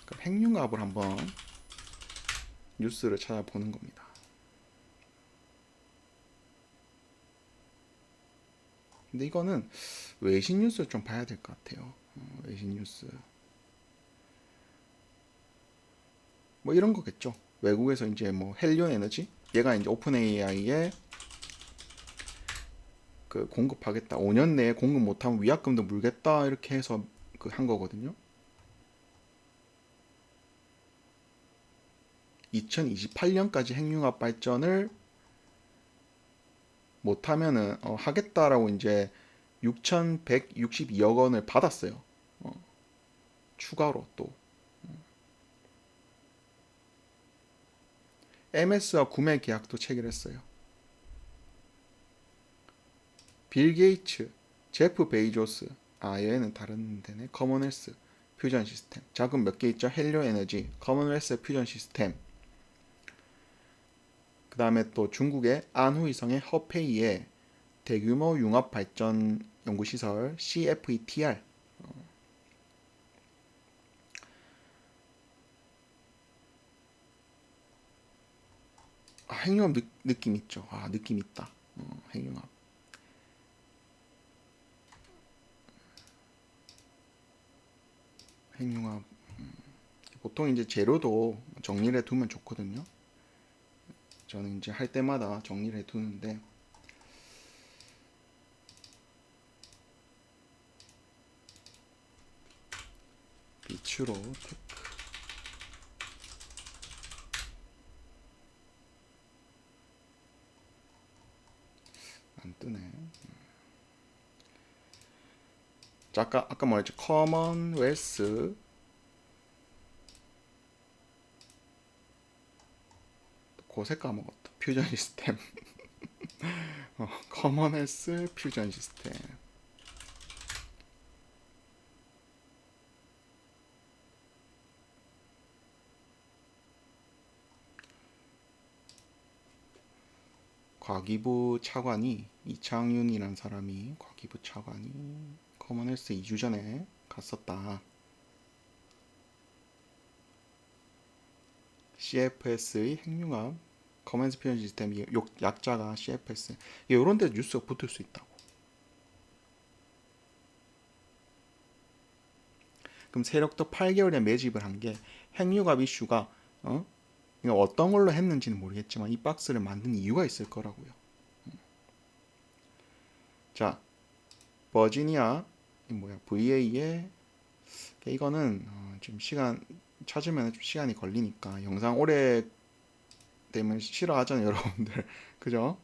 그럼 핵융합을 한번 뉴스를 찾아보는 겁니다. 근데 이거는 외신 뉴스를 좀 봐야 될 것 같아요. 외신 뉴스. 뭐 이런 거겠죠. 외국에서 이제 뭐 헬리온 에너지, 얘가 이제 오픈 AI에 그 공급하겠다. 5년 내에 공급 못하면 위약금도 물겠다. 이렇게 해서 그 한 거거든요. 2028년까지 핵융합 발전을 못하면은 하겠다라고 이제 6,162억 원을 받았어요. 추가로 또 MS와 구매 계약도 체결했어요. 빌 게이츠, 제프 베이조스, 얘는 다른 데네. 커먼웰스 퓨전 시스템. 자금 몇 개 있죠? 헬리오 에너지, 커먼웰스 퓨전 시스템. 그 다음에 또 중국의 안후이성의 허페이에 대규모 융합 발전 연구시설 CFETR. 핵융합 느낌 있죠. 느낌 있다. 핵융합. 핵융합. 보통 이제 재료도 정리를 해두면 좋거든요. 저는 이제 할 때마다 정리를 해두는데, 비추로 테크 안 뜨네. 자, 아까 말했죠. 커먼웰스 고색 까먹었다. 퓨전 시스템. 커먼웰스 퓨전 시스템. 과기부 차관이 이창윤이란 사람이 과기부 차관이 커먼웰스 2주 전에 갔었다. CFS의 핵융합 커먼웰스 퓨전 시스템 약자가 CFS. 이런 데 뉴스가 붙을 수 있다고. 그럼 세력도 8개월에 매집을 한 게 핵융합 이슈가 어떤 걸로 했는지는 모르겠지만 이 박스를 만든 이유가 있을 거라고요. 자, 버지니아 VA의 이거는 좀 시간 찾으면 좀 시간이 걸리니까 영상 오래 되면 싫어하잖아요, 여러분들. 그죠?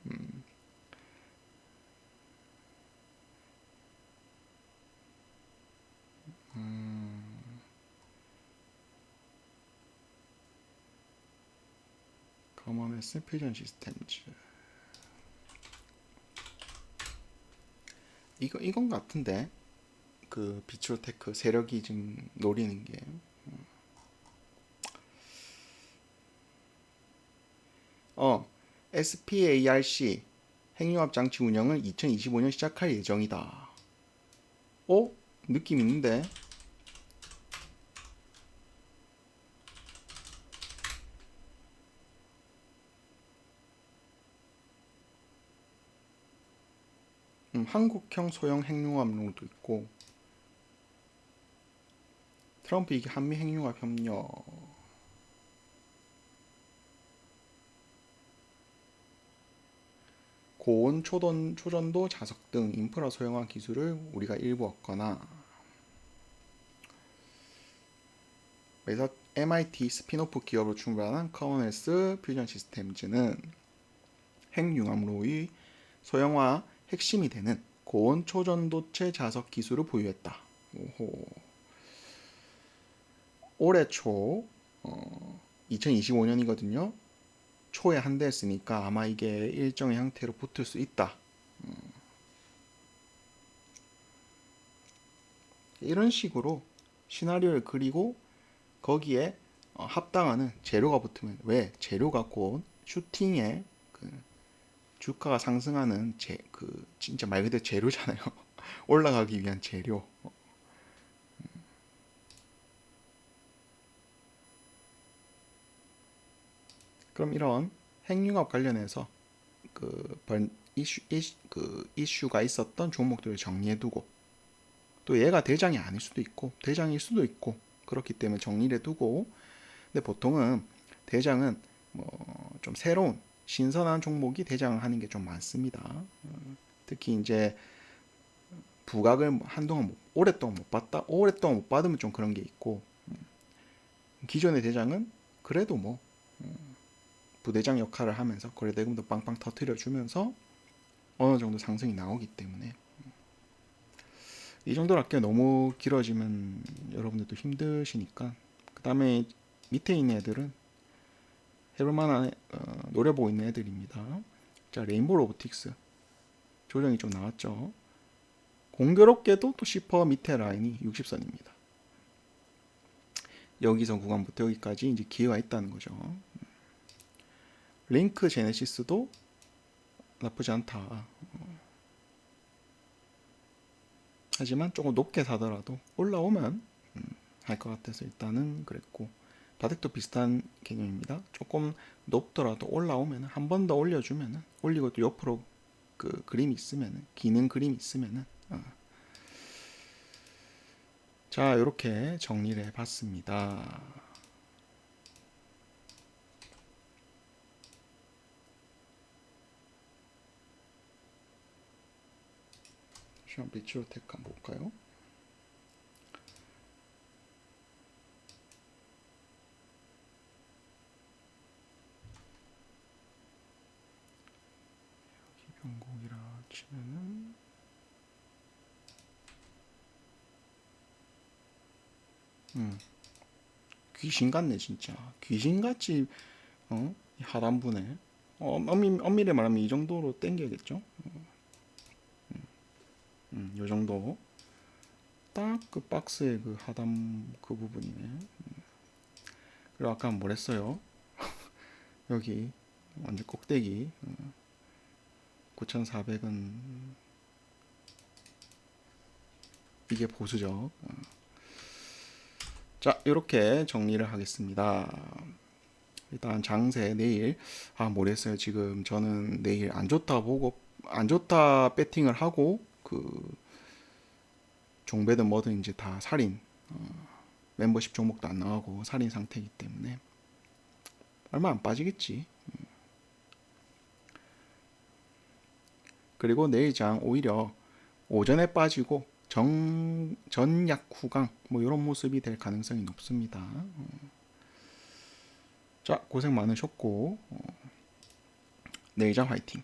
커먼웰스 퓨전 시스템즈. 이건 같은데 그 비추로테크 세력이 지금 노리는 게 SPARC 핵융합 장치 운영을 2025년 시작할 예정이다. 느낌 있는데. 한국형 소형 핵융합로도 있고, 트럼프 이게 한미 핵융합 협력, 고온 초전도 자석 등 인프라 소형화 기술을 우리가 일부 얻거나, 그래서 MIT 스피노프 기업으로 출발한 커먼웰스 퓨전 시스템즈는 핵융합로의 소형화 핵심이 되는 고온 초전도체 자석 기술을 보유했다. 오호. 올해 초 2025년이거든요. 초에 한 대 했으니까 아마 이게 일정의 형태로 붙을 수 있다. 이런 식으로 시나리오를 그리고 거기에 합당하는 재료가 붙으면, 왜 재료가 곧 슈팅의 그 주가가 상승하는 진짜 말 그대로 재료잖아요. 올라가기 위한 재료. 그럼 이런 핵융합 관련해서 그 이슈가 있었던 종목들을 정리해두고, 또 얘가 대장이 아닐 수도 있고 대장일 수도 있고 그렇기 때문에 정리를 해두고, 근데 보통은 대장은 뭐 좀 새로운 신선한 종목이 대장을 하는 게 좀 많습니다. 특히 이제 부각을 한동안 오랫동안 못 받다, 오랫동안 못 받으면 좀 그런 게 있고, 기존의 대장은 그래도 뭐 부대장 역할을 하면서 거래대금도 빵빵 터트려 주면서 어느 정도 상승이 나오기 때문에, 이 정도로 할게요. 너무 길어지면 여러분들도 힘드시니까. 그 다음에 밑에 있는 애들은 해볼만한 노려보고 있는 애들입니다. 자, 레인보우 로보틱스 조정이 좀 나왔죠. 공교롭게도 또 10% 밑에 라인이 60선입니다. 여기서 구간부터 여기까지 이제 기회가 있다는 거죠. 링크 제네시스도 나쁘지 않다. 하지만 조금 높게 사더라도 올라오면 할 것 같아서 일단은 그랬고, 바닥도 비슷한 개념입니다. 조금 높더라도 올라오면 한 번 더 올려주면, 올리고 또 옆으로 그 그림이 있으면, 기는 그림이 있으면, 자, 이렇게 정리를 해봤습니다. 시험 비치로테크 한번 볼까요? 변곡이라 치면은 귀신 같네 진짜. 귀신같이 하단부네. 엄밀히 말하면 이 정도로 땡겨야겠죠. 요 정도. 딱 그 박스의 그 하단 그 부분이네. 그리고 아까 뭐랬어요? 여기 완전 꼭대기 9,400은 이게 보수적. 자, 이렇게 정리를 하겠습니다. 일단 장세 내일, 모르겠어요. 지금 저는 내일 안 좋다 보고, 안 좋다 배팅을 하고 그 종배든 뭐든 이제 다 살인, 멤버십 종목도 안 나가고 살인 상태이기 때문에 얼마 안 빠지겠지. 그리고 내일 장 오히려 오전에 빠지고 전약 후강 뭐 이런 모습이 될 가능성이 높습니다. 자, 고생 많으셨고 내일 장 화이팅.